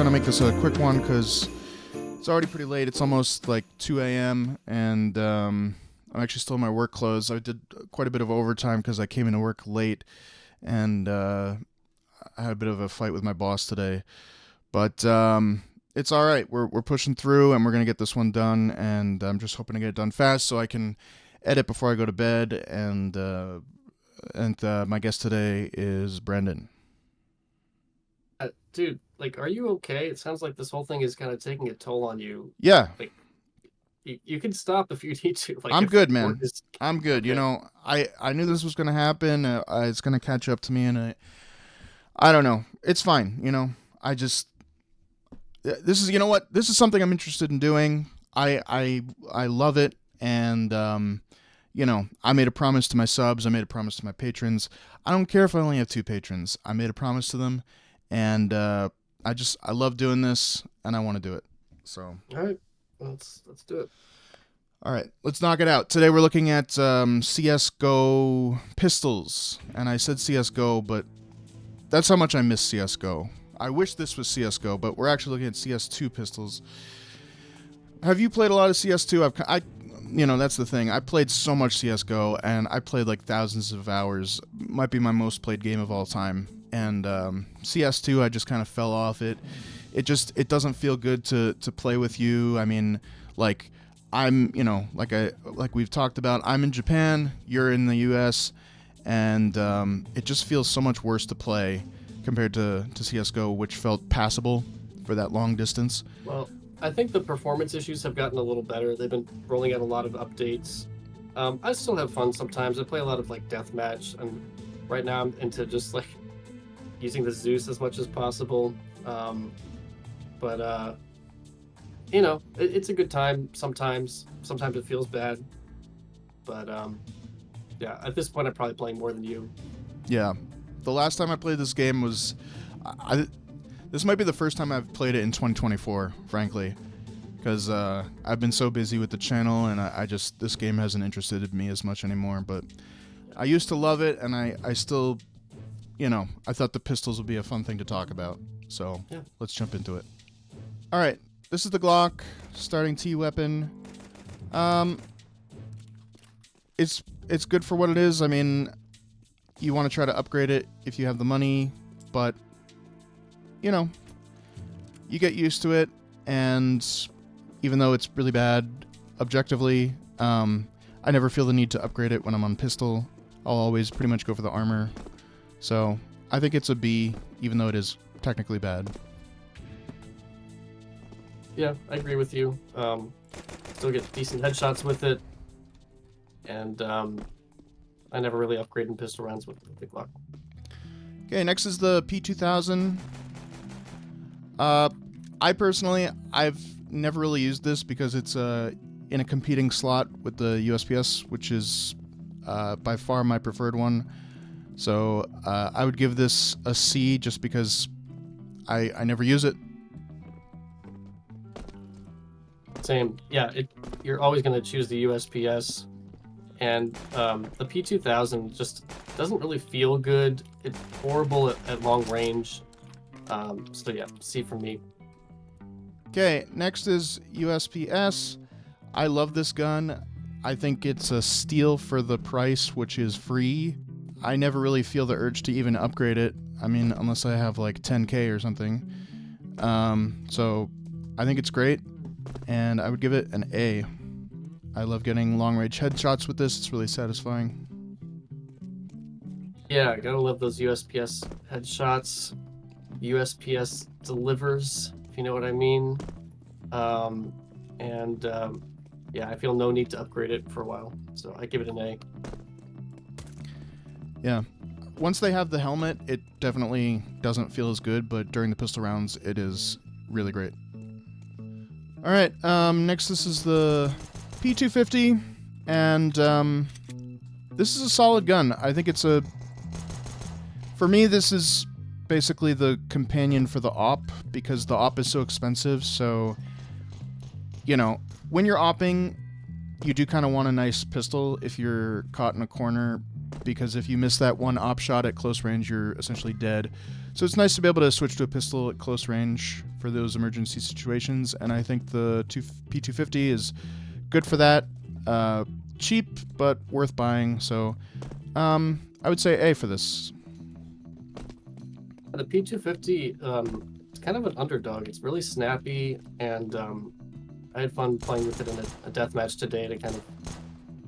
trying to make this a quick one because it's already pretty late. It's almost like 2 a.m. and I'm actually still in my work clothes. I did quite a bit of overtime because I came into work late, and I had a bit of a fight with my boss today. But it's all right. We're pushing through, and we're gonna get this one done. And I'm just hoping to get it done fast so I can edit before I go to bed. And my guest today is Brendan. Dude, like, are you okay? It sounds like this whole thing is kind of taking a toll on you. Yeah, Like, you can stop if you need to. Like, I'm if good, work man. is I'm good. You okay. know, I knew this was gonna happen. It's gonna catch up to me, and I don't know. It's fine. You know, this is, you know what? This is something I'm interested in doing. I love it, and you know, I made a promise to my subs. I made a promise to my patrons. I don't care if I only have 2 patrons. I made a promise to them, and I love doing this, and I want to do it. So. All right, let's do it. All right, let's knock it out. Today we're looking at CSGO pistols. And I said CSGO, but that's how much I miss CSGO. I wish this was CSGO, but we're actually looking at CS2 pistols. Have you played a lot of CS2? You know, that's the thing. I played so much CSGO, and I played like thousands of hours. Might be my most played game of all time. And CS2, I just kind of fell off it. It doesn't feel good to play with you. I mean, like, I'm, you know, like we've talked about, I'm in Japan, you're in the US, and it just feels so much worse to play compared to CSGO, which felt passable for that long distance. Well, I think the performance issues have gotten a little better. They've been rolling out a lot of updates. I still have fun sometimes. I play a lot of like deathmatch, and right now I'm into just like using the Zeus as much as possible. But you know, it's a good time sometimes. Sometimes it feels bad. But yeah, at this point I'm probably playing more than you. Yeah. The last time I played this game was... this might be the first time I've played it in 2024, frankly. Because I've been so busy with the channel, and this game hasn't interested me as much anymore. But I used to love it, and I still, you know, I thought the pistols would be a fun thing to talk about. So Yeah. Let's jump into it. All right. This is the Glock, starting T weapon. It's good for what it is. I mean, you want to try to upgrade it if you have the money, but you know, you get used to it, and even though it's really bad objectively, I never feel the need to upgrade it when I'm on pistol. I'll always pretty much go for the armor. So I think it's a B, even though it is technically bad. Yeah, I agree with you. Still get decent headshots with it, and I never really upgraded in pistol rounds with the Glock. Okay, next is the P2000. I personally, I've never really used this because it's in a competing slot with the USPS, which is by far my preferred one. So I would give this a C just because I never use it. Same. Yeah, you're always going to choose the USPS, and the P2000 just doesn't really feel good. It's horrible at long range. So yeah, C for me. Okay, next is USP-S. I love this gun. I think it's a steal for the price, which is free. I never really feel the urge to even upgrade it. I mean, unless I have like 10K or something. So I think it's great, and I would give it an A. I love getting long-range headshots with this. It's really satisfying. Yeah, gotta love those USPS headshots. USPS delivers, if you know what I mean. Yeah, I feel no need to upgrade it for a while, so I give it an A. Yeah. Once they have the helmet, it definitely doesn't feel as good, but during the pistol rounds, it is really great. All right, next this is the P250, and this is a solid gun. I think it's for me, this is basically the companion for the AWP, because the AWP is so expensive, so, you know, when you're AWPing, you do kind of want a nice pistol if you're caught in a corner, because if you miss that one op shot at close range, you're essentially dead. So it's nice to be able to switch to a pistol at close range for those emergency situations, and I think the P250 is good for that. Cheap, but worth buying, so I would say A for this. The P250, it's kind of an underdog. It's really snappy, and I had fun playing with it in a deathmatch today to kind of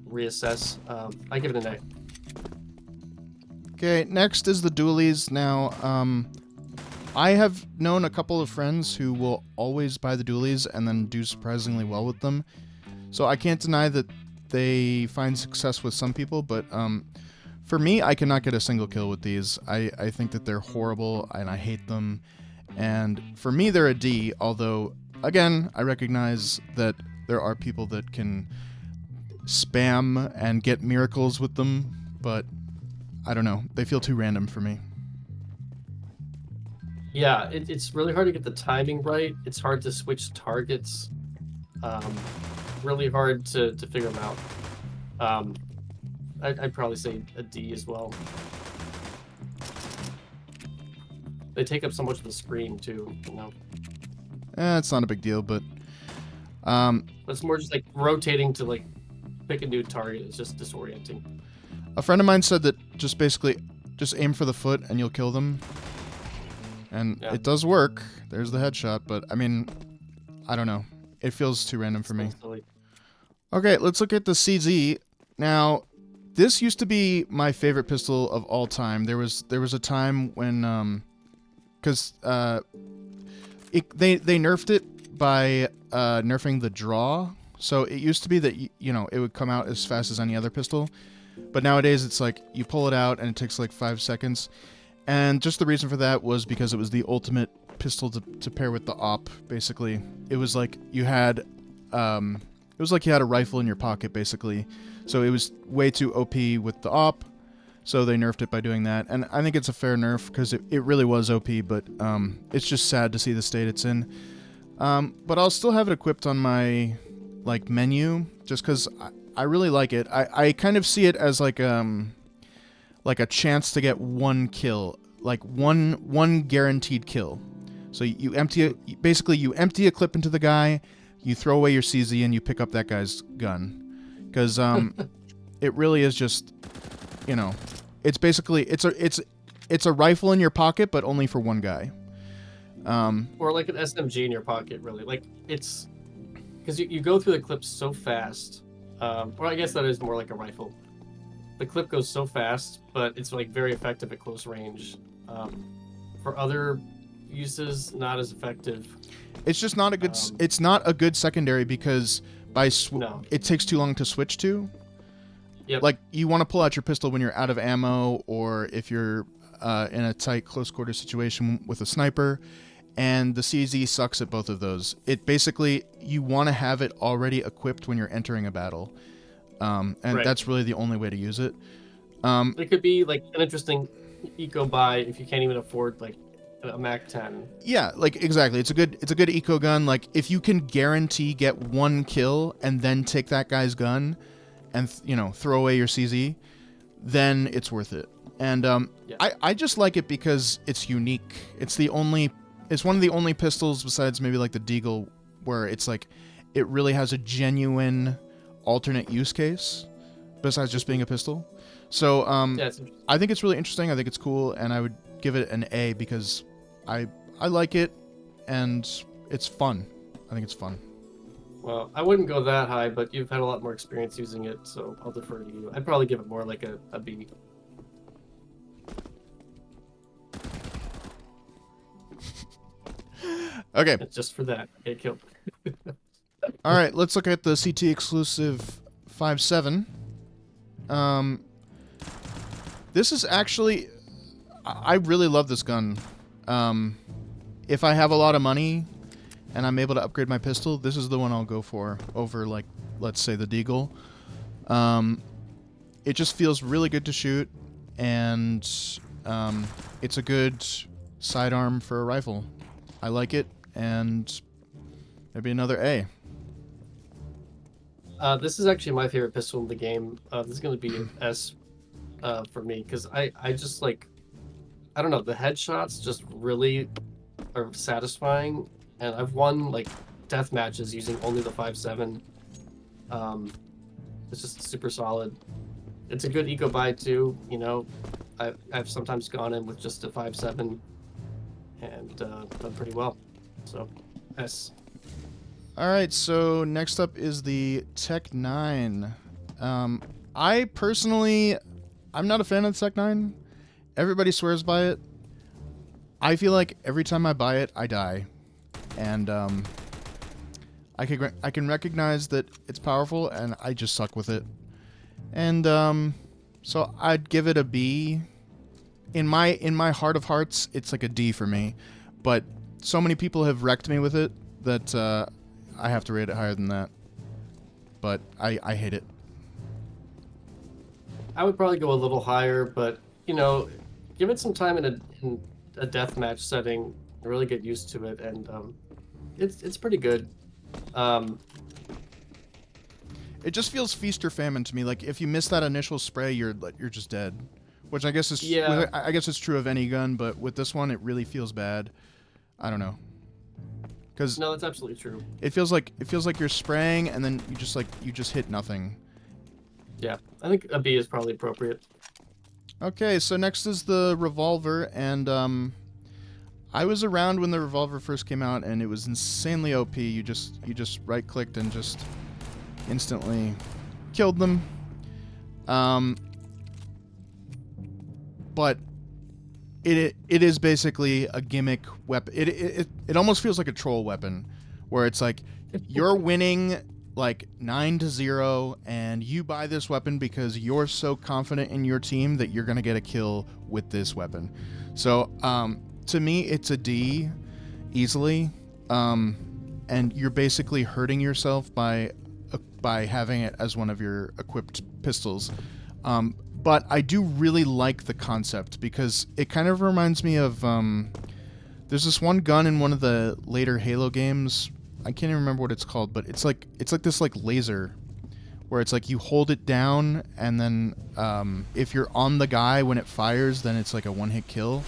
reassess. I give it an A. Okay, next is the dualies. Now, I have known a couple of friends who will always buy the dualies and then do surprisingly well with them. So I can't deny that they find success with some people, but for me, I cannot get a single kill with these. I think that they're horrible and I hate them. And for me, they're a D, although, again, I recognize that there are people that can spam and get miracles with them, but I don't know. They feel too random for me. Yeah, it's really hard to get the timing right. It's hard to switch targets. Really hard to figure them out. I'd probably say a D as well. They take up so much of the screen too, you know. It's not a big deal, but It's more just like rotating to like pick a new target. It's just disorienting. a friend of mine said that just basically just aim for the foot and you'll kill them. And Yeah. it does work. There's the headshot, but I mean, I don't know. It feels too random for me. Silly. Okay, let's look at the CZ. Now, this used to be my favorite pistol of all time. There was a time when because they nerfed it by nerfing the draw. So it used to be that you know it would come out as fast as any other pistol, but nowadays it's like you pull it out and it takes like 5 seconds. And just the reason for that was because it was the ultimate pistol to pair with the op. Basically, it was like you had a rifle in your pocket, basically. So it was way too OP with the op. So they nerfed it by doing that, and I think it's a fair nerf because it really was OP. But it's just sad to see the state it's in. But I'll still have it equipped on my like menu just because I really like it. I kind of see it as like a chance to get one kill, like one guaranteed kill. So you empty a clip into the guy, you throw away your CZ, and you pick up that guy's gun, because it really is just, you know, it's basically it's a rifle in your pocket, but only for one guy. Or like an SMG in your pocket, really. Like it's because you go through the clips so fast. Or I guess that is more like a rifle. The clip goes so fast, but it's like very effective at close range. For other uses, not as effective. It's just not a good. It's not a good secondary because it takes too long to switch to. Yep. Like you want to pull out your pistol when you're out of ammo, or if you're in a tight close quarter situation with a sniper, and the CZ sucks at both of those. It basically you want to have it already equipped when you're entering a battle. And Right. that's really the only way to use it. It could be like an interesting eco buy if you can't even afford like a Mac 10. Yeah, like exactly. It's a good eco gun. Like if you can guarantee get one kill and then take that guy's gun, and throw away your CZ, then it's worth it. And Yeah. I just like it because it's unique. It's one of the only pistols besides maybe like the Deagle where it's like it really has a genuine alternate use case besides just being a pistol. So Yeah, I think it's really interesting. I think it's cool, and I would give it an A because I like it and it's fun. I think it's fun. well, I wouldn't go that high, but you've had a lot more experience using it, so I'll defer to you. I'd probably give it more like a B. Okay. Just for that, get killed. All right, let's look at the CT exclusive 5.7. This is actually, I really love this gun. If I have a lot of money and I'm able to upgrade my pistol, this is the one I'll go for over, like, let's say the Deagle. It just feels really good to shoot, and it's a good sidearm for a rifle. I like it, and maybe another A. This is actually my favorite pistol in the game. This is going to be an S. for me, because I just like, I don't know, the headshots just really are satisfying, and I've won like death matches using only the 5.7. Um, it's just super solid. It's a good eco buy too. You know, I've sometimes gone in with just a 5.7 and done pretty well. So, S. All right, so next up is the Tech 9. I personally, I'm not a fan of the Tech 9. Everybody swears by it. I feel like every time I buy it, I die. And I can recognize that it's powerful, and I just suck with it. And so I'd give it a B. In my heart of hearts, it's like a D for me. But so many people have wrecked me with it that I have to rate it higher than that. But I hate it. I would probably go a little higher, but you know, give it some time in a deathmatch setting, really get used to it, and it's pretty good. It just feels feast or famine to me. Like if you miss that initial spray, you're just dead. Which I guess is Yeah. I guess it's true of any gun, but with this one, it really feels bad. I don't know. Because No, that's absolutely true. it feels like you're spraying and then you just hit nothing. Yeah, I think a B is probably appropriate. Okay, so next is the Revolver, and I was around when the Revolver first came out, and it was insanely OP. You just right clicked and just instantly killed them. But it is basically a gimmick weapon. It almost feels like a troll weapon, where it's like you're winning like 9-0, and you buy this weapon because you're so confident in your team that you're gonna get a kill with this weapon. So to me, it's a D easily, and you're basically hurting yourself by having it as one of your equipped pistols. But I do really like the concept because it kind of reminds me of there's this one gun in one of the later Halo games. I can't even remember what it's called, but it's like this like laser where it's like you hold it down, and then if you're on the guy when it fires, then it's like a one-hit kill.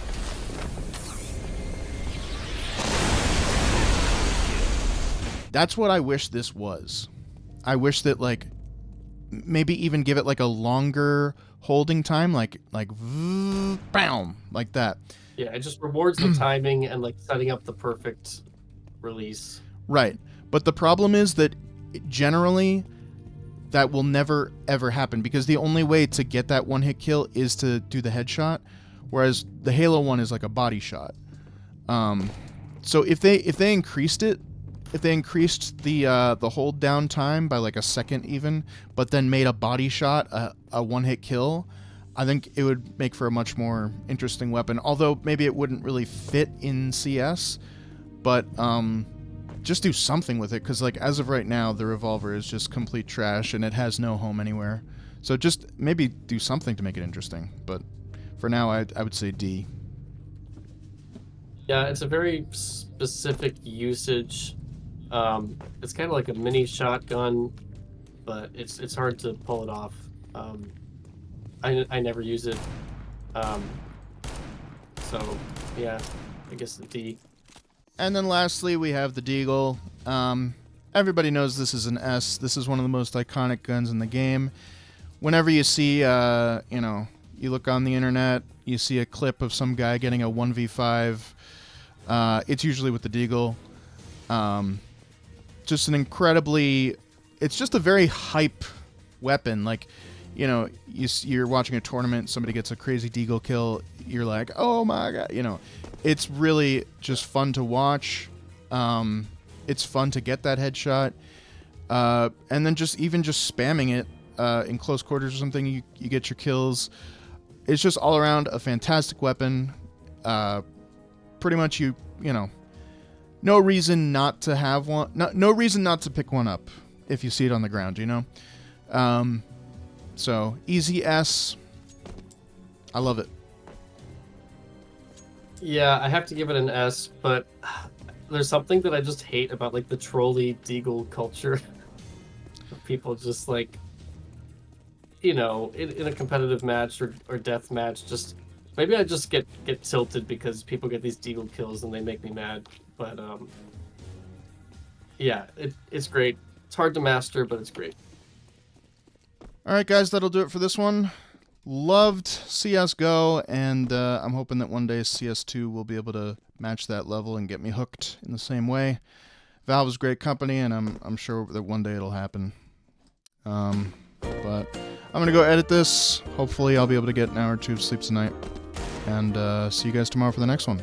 That's what I wish this was. I wish that like maybe even give it like a longer holding time, like bam, like that. Yeah, it just rewards the timing and like setting up the perfect release. Right. But the problem is that generally that will never ever happen because the only way to get that one hit kill is to do the headshot, whereas the Halo one is like a body shot. So if they increased it, if they increased the hold down time by like a second even, but then made a body shot a one hit kill, I think it would make for a much more interesting weapon. Although maybe it wouldn't really fit in CS, but just do something with it, because like as of right now, the Revolver is just complete trash and it has no home anywhere. So just maybe do something to make it interesting. But for now, I would say D. Yeah, it's a very specific usage. It's kind of like a mini shotgun, but it's hard to pull it off. I never use it. So yeah, I guess the D. And then lastly, we have the Deagle. Everybody knows this is an S. This is one of the most iconic guns in the game. Whenever you see, you look on the internet, you see a clip of some guy getting a 1v5, it's usually with the Deagle. Just an incredibly... It's just a very hype weapon. Like, you're watching a tournament, somebody gets a crazy Deagle kill, you're like, oh my god, It's really just fun to watch. It's fun to get that headshot. And then just spamming it in close quarters or something, you get your kills. It's just all around a fantastic weapon. Pretty much no reason not to have one. No reason not to pick one up if you see it on the ground, So, easy S. I love it. Yeah, I have to give it an S, but there's something that I just hate about like the trolley Deagle culture. People just like you know, in a competitive match or death match, just maybe I just get tilted because people get these deagle kills and they make me mad. But yeah, it's great. It's hard to master, but it's great. All right, guys, that'll do it for this one. Loved CSGO, and I'm hoping that one day CS2 will be able to match that level and get me hooked in the same way. Valve is a great company, and I'm sure that one day it'll happen. But I'm going to go edit this. Hopefully I'll be able to get an hour or two of sleep tonight. And see you guys tomorrow for the next one.